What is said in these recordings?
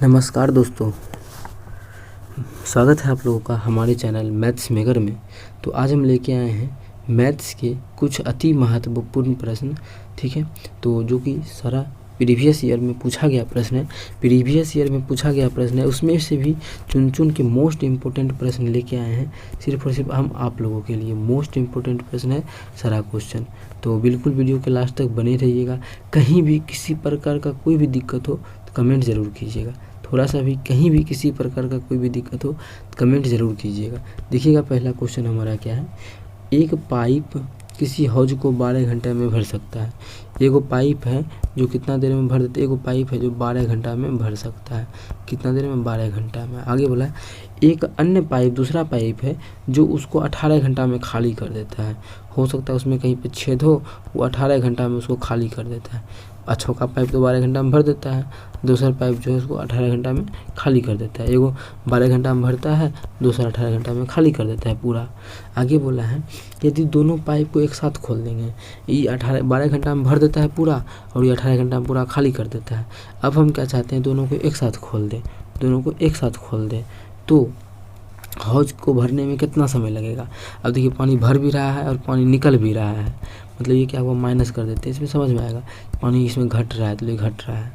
नमस्कार दोस्तों, स्वागत है आप लोगों का हमारे चैनल मैथ्स मेकर में। तो आज हम लेके आए हैं मैथ्स के कुछ अति महत्वपूर्ण प्रश्न, ठीक है। तो जो कि सारा प्रीवियस ईयर में पूछा गया प्रश्न है, उसमें से भी चुन के मोस्ट इम्पोर्टेंट प्रश्न लेके आए हैं, सिर्फ और सिर्फ हम आप लोगों के लिए। मोस्ट इम्पोर्टेंट प्रश्न है सारा क्वेश्चन, तो बिल्कुल वीडियो के लास्ट तक बने रहिएगा। कहीं भी किसी प्रकार का कोई भी दिक्कत हो तो कमेंट ज़रूर कीजिएगा। थोड़ा सा भी कहीं भी किसी प्रकार का कोई भी दिक्कत हो तो कमेंट ज़रूर कीजिएगा। देखिएगा पहला क्वेश्चन हमारा क्या है। एक पाइप किसी हौज को 12 घंटे में भर सकता है। एगो पाइप है जो कितना देर में भर देता है, एगो पाइप है जो 12 घंटा में भर सकता है। कितना देर में? 12 घंटा में। आगे बोला है एक अन्य पाइप, दूसरा पाइप है जो उसको 18 घंटा में खाली कर देता है। हो सकता है उसमें कहीं पे छेद हो, वो 18 घंटा में उसको खाली कर देता है। अच्छा का पाइप तो 12 घंटा में भर देता है, दूसरा पाइप जो है उसको 18 घंटा में खाली कर देता है। एगो 12 घंटा में भरता है, दूसरा 18 घंटा में खाली कर देता है पूरा। आगे बोला है यदि दोनों पाइप को एक साथ खोल देंगे, ये 12 घंटा में भर देता है पूरा और ये 18 घंटा में पूरा खाली कर देता है। अब हम क्या चाहते हैं, दोनों को एक साथ खोल दें, तो हौज को भरने में कितना समय लगेगा। अब देखिए पानी भर भी रहा है और पानी निकल भी रहा है, मतलब ये क्या हुआ, माइनस कर देते हैं, इसमें समझ में आएगा। पानी इसमें घट रहा है तो ये घट रहा है।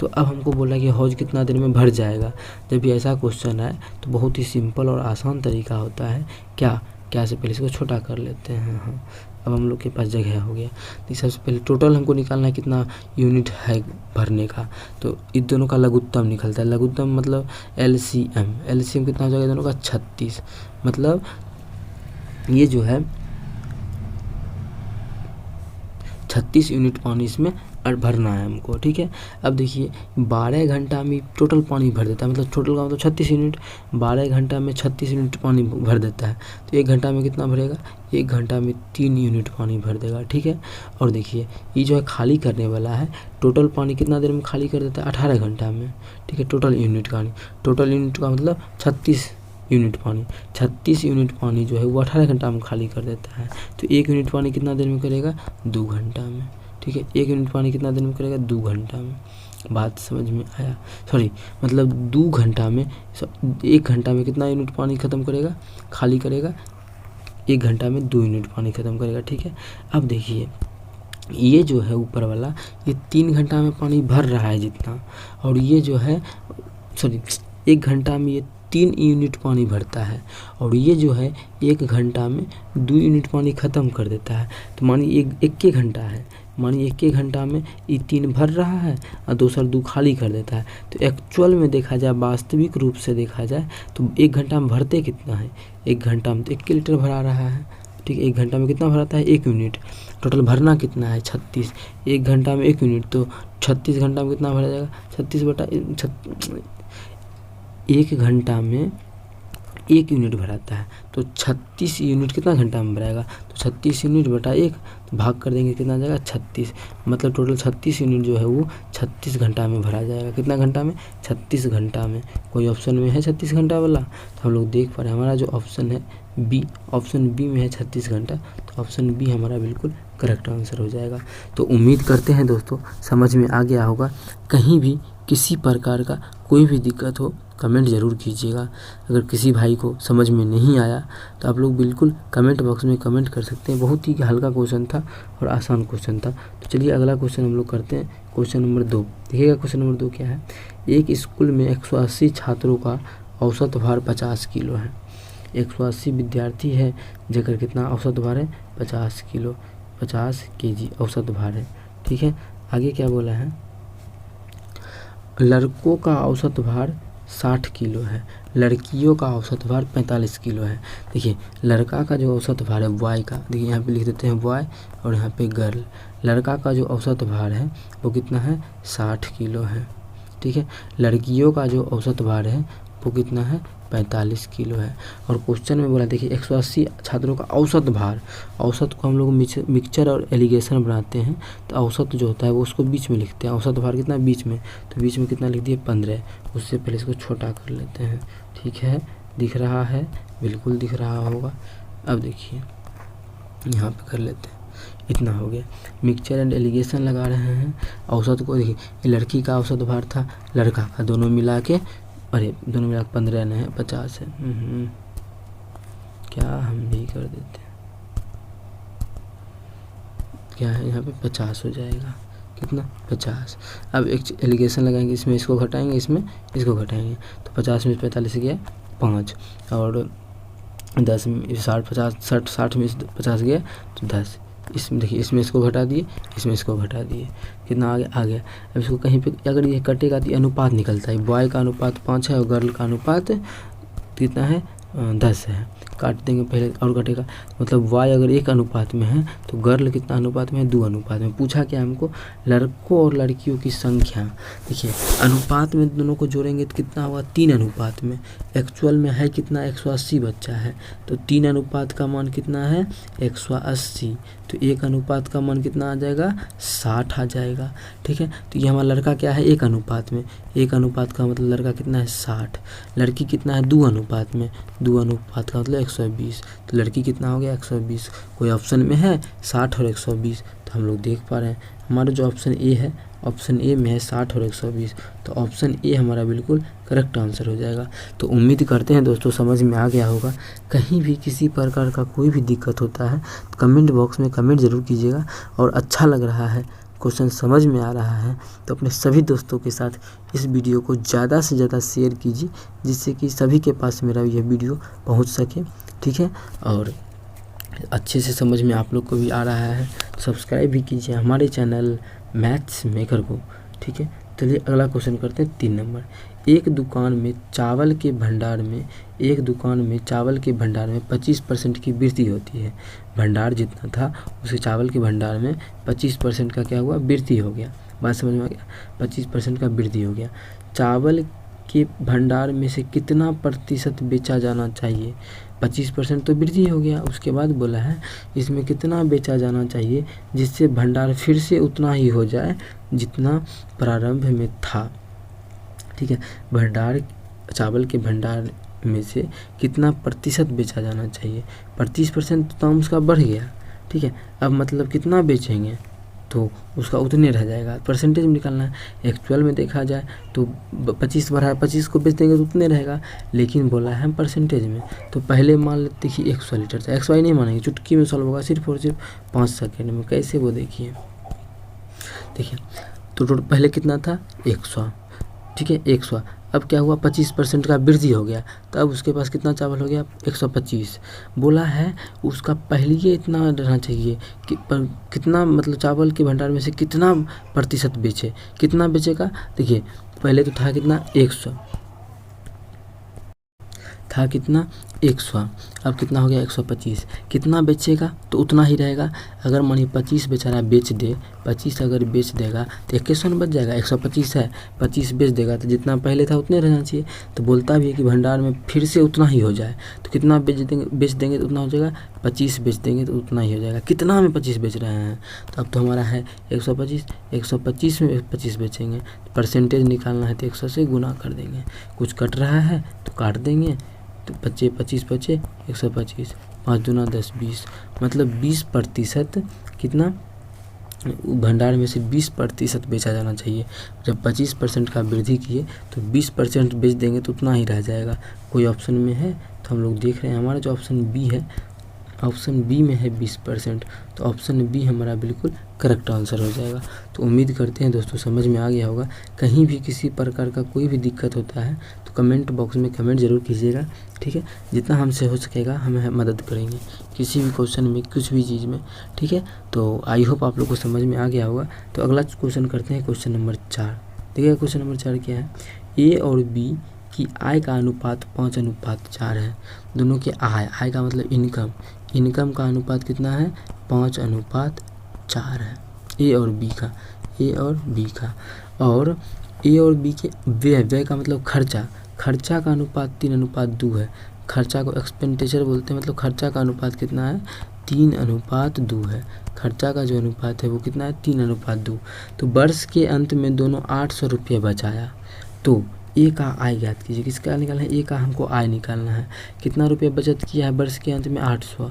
तो अब हमको बोला कि हौज कितना देर में भर जाएगा। जब भी ऐसा क्वेश्चन है तो बहुत ही सिंपल और आसान तरीका होता है। क्या से पहले इसको छोटा कर लेते हैं। हाँ, अब हम लोग के पास जगह हो गया। तो सबसे पहले टोटल हमको निकालना है कितना यूनिट है भरने का। तो इन दोनों का लघुत्तम निकलता है। लघुत्तम मतलब एलसीएम कितना हो जाएगा दोनों का? 36। मतलब ये जो है 36 यूनिट पानी इसमें भरना है हमको, ठीक है। अब देखिए 12 घंटा में टोटल पानी भर देता है, मतलब टोटल का मतलब 36 यूनिट। 12 घंटा में 36 यूनिट पानी भर देता है, तो 1 घंटा में कितना भरेगा? 1 घंटा में 3 यूनिट पानी भर देगा, ठीक है। और देखिए ये जो है खाली करने वाला है, टोटल पानी कितना देर में खाली कर देता है? 18 घंटा में, ठीक है। टोटल यूनिट का मतलब 36 यूनिट पानी। 36 यूनिट पानी जो है वो 18 घंटा में खाली कर देता है। तो 1 यूनिट पानी कितना देर में करेगा? 2 घंटा में, ठीक है। 1 यूनिट पानी कितना देर में करेगा? 2 घंटा में। बात समझ में आया? मतलब 2 घंटा में 1 घंटा में कितना यूनिट पानी ख़त्म करेगा, खाली करेगा? 1 घंटा में 2 यूनिट पानी ख़त्म करेगा, ठीक है। अब देखिए ये जो है ऊपर वाला, ये 3 घंटा में पानी भर रहा है जितना, और ये जो है 1 घंटा में ये 3 यूनिट पानी भरता है, और ये जो है 1 घंटा में 2 यूनिट पानी ख़त्म कर देता है। तो मानिए एक घंटा है, मानिए 1 घंटा में ये 3 भर रहा है और दूसरा 2 खाली कर देता है। तो एक्चुअल में देखा जाए, वास्तविक रूप से देखा जाए तो 1 घंटा में भरते कितना है? 1 घंटा में तो 1 लीटर भरा रहा है, ठीक है। 1 घंटा में कितना भराता है? 1 यूनिट। टोटल भरना कितना है? 36। 1 घंटा में 1 यूनिट, तो 36 घंटा में कितना भरा जाएगा? 36 बटा 1 घंटा में 1 यूनिट भराता है, तो 36 यूनिट कितना घंटा में भराएगा? तो 36 यूनिट बटा 1, तो भाग कर देंगे कितना जाएगा? 36। मतलब टोटल 36 यूनिट जो है वो 36 घंटा में भरा जाएगा। कितना घंटा में? 36 घंटा में। कोई ऑप्शन में है 36 घंटा वाला? तो हम लोग देख पा रहे हैं हमारा जो ऑप्शन है बी, ऑप्शन बी में है 36 घंटा, तो ऑप्शन बी हमारा बिल्कुल करेक्ट आंसर हो जाएगा। तो उम्मीद करते हैं दोस्तों समझ में आ गया होगा। कहीं भी किसी प्रकार का कोई भी दिक्कत हो कमेंट ज़रूर कीजिएगा। अगर किसी भाई को समझ में नहीं आया तो आप लोग बिल्कुल कमेंट बॉक्स में कमेंट कर सकते हैं। बहुत ही हल्का क्वेश्चन था और आसान क्वेश्चन था। तो चलिए अगला क्वेश्चन हम लोग करते हैं, क्वेश्चन नंबर 2। देखिएगा क्वेश्चन नंबर 2 क्या है। एक स्कूल में 180 छात्रों का औसत भार 50 किलो है। 180 विद्यार्थी है जेकर कितना औसत भार है? 50 किलो, 50 केजी औसत भार है, ठीक है। आगे क्या बोला है? लड़कों का औसत भार 60 किलो है, लड़कियों का औसत भार 45 किलो है। देखिए लड़का का जो औसत भार है बॉय का, देखिए यहाँ पे लिख देते हैं बॉय और यहाँ पे गर्ल। लड़का का जो औसत भार है वो कितना है? 60 किलो है, ठीक है। लड़कियों का जो औसत भार है वो कितना है? 45 किलो है। और क्वेश्चन में बोला देखिए 180 छात्रों का औसत भार, औसत को हम लोग मिक्सचर और एलिगेशन बनाते हैं, तो औसत जो होता है वो उसको बीच में लिखते हैं। औसत भार कितना? बीच में, तो बीच में कितना लिख दिए? 15। उससे पहले इसको छोटा कर लेते हैं, ठीक है। दिख रहा है? बिल्कुल दिख रहा होगा। अब देखिए यहाँ पे कर लेते हैं इतना हो गया। मिक्सचर एंड एलिगेशन लगा रहे हैं। औसत को देखिए, ये लड़की का औसत भार था, लड़का का, दोनों मिला के, अरे दोनों मिला के 15 नहीं है 50 है। क्या हम भी कर देते हैं, क्या है यहाँ पे 50 हो जाएगा, कितना 50। अब एक एलिगेशन लगाएंगे, इसमें इसको घटाएंगे, इसमें इसको घटाएंगे, तो 50 में 45 गया 5, और 10 में 60 50 60 में 50 गया तो 10। इसमें देखिए, इसमें इसको घटा दिए, इसमें इसको घटा दिए, कितना आ गया। अब इसको कहीं पे अगर ये कटेगा तो अनुपात निकलता है, बॉय का अनुपात 5 है और गर्ल का अनुपात कितना है 10 है। काट देंगे पहले और कटेगा, मतलब वाई अगर 1 अनुपात में है तो गर्ल कितना अनुपात में है 2 अनुपात में। पूछा क्या हमको, लड़कों और लड़कियों की संख्या। देखिए अनुपात में दोनों को जोड़ेंगे तो कितना होगा 3 अनुपात में। एक्चुअल में है कितना 180 बच्चा है, तो 3 अनुपात का मान कितना है 180, तो 1 अनुपात का मान कितना आ जाएगा 60 आ जाएगा। ठीक है, तो ये हमारा लड़का क्या है 1 अनुपात में, 1 अनुपात का मतलब लड़का कितना है 60, लड़की कितना है 2 अनुपात में, 2 अनुपात का मतलब 120, तो लड़की कितना हो गया 120। कोई ऑप्शन में है 60 और 120, तो हम लोग देख पा रहे हैं हमारा जो ऑप्शन ए है, ऑप्शन ए में है 60 और 120, तो ऑप्शन ए हमारा बिल्कुल करेक्ट आंसर हो जाएगा। तो उम्मीद करते हैं दोस्तों समझ में आ गया होगा। कहीं भी किसी प्रकार का कोई भी दिक्कत होता है तो कमेंट बॉक्स में कमेंट ज़रूर कीजिएगा, और अच्छा लग रहा है, क्वेश्चन समझ में आ रहा है तो अपने सभी दोस्तों के साथ इस वीडियो को ज़्यादा से ज़्यादा शेयर कीजिए, जिससे कि सभी के पास मेरा यह वीडियो पहुंच सके। ठीक है, और अच्छे से समझ में आप लोग को भी आ रहा है, सब्सक्राइब भी कीजिए हमारे चैनल मैथ्स मेकर को। ठीक है, चलिए अगला क्वेश्चन करते हैं 3 नंबर। एक दुकान में चावल के भंडार में 25% की वृद्धि होती है। भंडार जितना था उसे चावल के भंडार में 25% का क्या हुआ वृद्धि हो गया। बात समझ में आ गया, 25% का वृद्धि हो गया। चावल के भंडार में से कितना प्रतिशत बेचा जाना चाहिए। 25% तो वृद्धि हो गया, उसके बाद बोला है इसमें कितना बेचा जाना चाहिए जिससे भंडार फिर से उतना ही हो जाए जितना प्रारंभ में था। ठीक है, भंडार चावल के भंडार में से कितना प्रतिशत बेचा जाना चाहिए। 25% तो दाम उसका बढ़ गया। ठीक है, अब मतलब कितना बेचेंगे तो उसका उतने रह जाएगा, परसेंटेज में निकालना है। एक्चुअल में देखा जाए तो 25 बढ़ा, 25 को बेच देंगे तो उतने रहेगा, लेकिन बोला है परसेंटेज में। तो पहले मान लेते कि 100 लीटर था, 100 ही नहीं मानेंगे, चुटकी में सॉल्व होगा सिर्फ और सिर्फ 5 सेकेंड में। कैसे वो देखिए तो पहले कितना था 100। ठीक है 100, अब क्या हुआ 25% का वृद्धि हो गया, तो अब उसके पास कितना चावल हो गया 125। बोला है उसका पहले ये इतना रहना चाहिए कि कितना मतलब चावल के भंडार में से कितना प्रतिशत बेचे, कितना बेचेगा। देखिए पहले तो था कितना 100 था, कितना 100, अब कितना हो गया 125। कितना बेचेगा तो उतना ही रहेगा। अगर मानिए 25 बेचारा बेच दे, 25 अगर बेच देगा तो 21 बच जाएगा। 125 है, 25 बेच देगा तो जितना पहले था उतने रहना चाहिए। तो बोलता भी है कि भंडार में फिर से उतना ही हो जाए, तो कितना बेच देंगे तो उतना हो जाएगा। 25 बेच देंगे तो उतना ही हो जाएगा। कितना में 25 बेच रहे हैं, तो अब तो हमारा है 125, 125 में 25 बेचेंगे, परसेंटेज निकालना है तो 100 से गुना कर देंगे। कुछ कट रहा है तो काट देंगे, तो 25 बचे 125, 5 दूना 10 20, मतलब 20% कितना भंडार में से 20% बेचा जाना चाहिए। जब 25% का वृद्धि किए तो 20% बेच देंगे तो उतना ही रह जाएगा। कोई ऑप्शन में है तो हम लोग देख रहे हैं, हमारा जो ऑप्शन बी है, ऑप्शन बी में है 20%, तो ऑप्शन बी हमारा बिल्कुल करेक्ट आंसर हो जाएगा। तो उम्मीद करते हैं दोस्तों समझ में आ गया होगा। कहीं भी किसी प्रकार का कोई भी दिक्कत होता है तो कमेंट बॉक्स में कमेंट ज़रूर कीजिएगा। ठीक है, जितना हमसे हो सकेगा हमें मदद करेंगे किसी भी क्वेश्चन में, कुछ भी चीज़ में। ठीक है, तो आई होप आप लोग को समझ में आ गया होगा। तो अगला क्वेश्चन करते हैं, क्वेश्चन नंबर 4। देखिए क्वेश्चन नंबर 4 क्या है, ए और बी की आय का अनुपात 5:4 है। दोनों के आय का मतलब इनकम का अनुपात कितना है 5:4 है। ए और बी का और ए और बी के व्यय का मतलब खर्चा का अनुपात 3:2 है। खर्चा को एक्सपेंडिचर बोलते हैं, मतलब खर्चा का अनुपात कितना है 3:2 है। खर्चा का जो अनुपात है वो कितना है 3:2। तो वर्ष के अंत में दोनों 800 रुपये बचाया। तो ए का आय ज्ञात कीजिए। किसका निकालना है, ए का हमको आय निकालना है। कितना रुपये बचत किया है वर्ष के अंत में 800।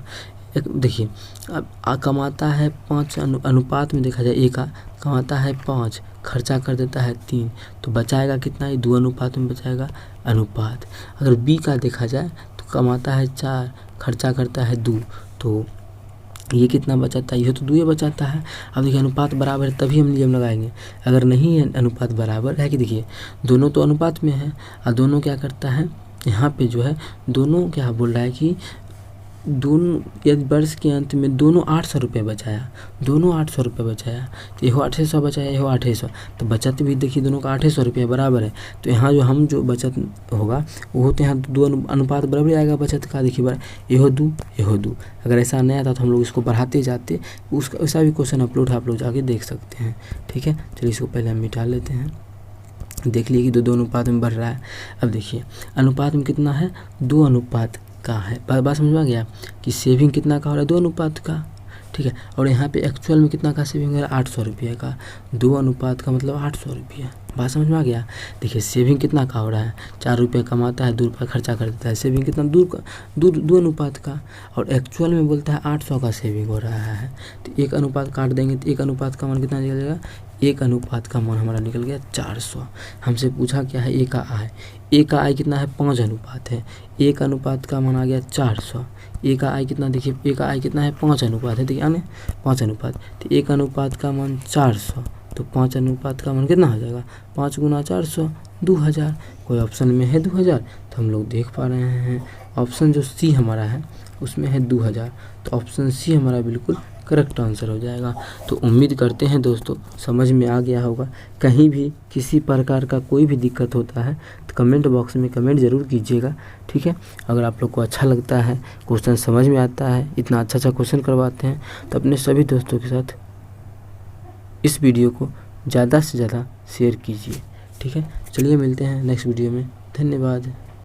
देखिए अब कमाता है 5 अनुपात में देखा जाए ए का कमाता है 5, खर्चा कर देता है 3, तो बचाएगा कितना, ये 2 अनुपात में बचाएगा अनुपात। अगर बी का देखा जाए तो कमाता है 4, खर्चा करता है 2, तो ये कितना बचाता है, ये तो 2 बचाता है। अब देखिए अनुपात बराबर है तभी हम नियम लगाएंगे, अगर नहीं है अनुपात बराबर है कि देखिए दोनों तो अनुपात में है और दोनों क्या करता है यहाँ पे जो है दोनों क्या बोल रहा है कि दोनों यदि वर्ष के अंत में दोनों 800 रुपये बचाया, दोनों 800 रुपये बचाया, तो यहो 800 बचाया, यहो 800, तो बचत भी देखिए दोनों का 800 रुपये बराबर है। तो यहाँ जो हम जो बचत होगा वो तो यहाँ 2 अनुपात बराबर आएगा बचत का, देखिए यहो 2 यहो 2। अगर ऐसा नहीं आता तो हम लोग इसको बढ़ाते जाते, उसका ऐसा भी क्वेश्चन अपलोड है, आप लोग जाके देख सकते हैं। ठीक है, चलिए इसको पहले हम मिटा लेते हैं। देख लीजिए कि 2 अनुपात में बढ़ रहा है। अब देखिए अनुपात में कितना है, 2 अनुपात का है। बात समझ में आ गया कि सेविंग कितना का हो रहा है, 2 अनुपात का। ठीक है, और यहाँ पे एक्चुअल में कितना का सेविंग है, 800 रुपये का। 2 अनुपात का मतलब 800 रुपया। बात समझ में आ गया। देखिए सेविंग कितना का हो रहा है, 4 रुपये कमाता है, 2 रुपये खर्चा कर देता है। सेविंग कितना, 2 अनुपात का, और एक्चुअल में बोलता है 800 का सेविंग हो रहा है। तो 1 अनुपात काट देंगे तो 1 अनुपात का मान कितना निकल जाएगा, 1 अनुपात का मान हमारा निकल गया 400। हमसे पूछा क्या है, ए का आय। ए का आय कितना है, 5 अनुपात है। 1 अनुपात का मान आ गया 400। ए का आय कितना, देखिए ए का आय कितना है, 5 अनुपात है, देखिए आने 5 अनुपात, तो 1 अनुपात का मान 400, तो 5 अनुपात का मान कितना हो जाएगा, 5 गुना 400 2000। कोई ऑप्शन में है 2000, तो हम लोग देख पा रहे हैं ऑप्शन जो सी हमारा है उसमें है 2000, तो ऑप्शन सी हमारा बिल्कुल करेक्ट आंसर हो जाएगा। तो उम्मीद करते हैं दोस्तों समझ में आ गया होगा। कहीं भी किसी प्रकार का कोई भी दिक्कत होता है तो कमेंट बॉक्स में कमेंट ज़रूर कीजिएगा। ठीक है, अगर आप लोग को अच्छा लगता है, क्वेश्चन समझ में आता है, इतना अच्छा क्वेश्चन करवाते हैं, तो अपने सभी दोस्तों के साथ इस वीडियो को ज़्यादा से ज़्यादा शेयर कीजिए। ठीक है, चलिए मिलते हैं नेक्स्ट वीडियो में। धन्यवाद।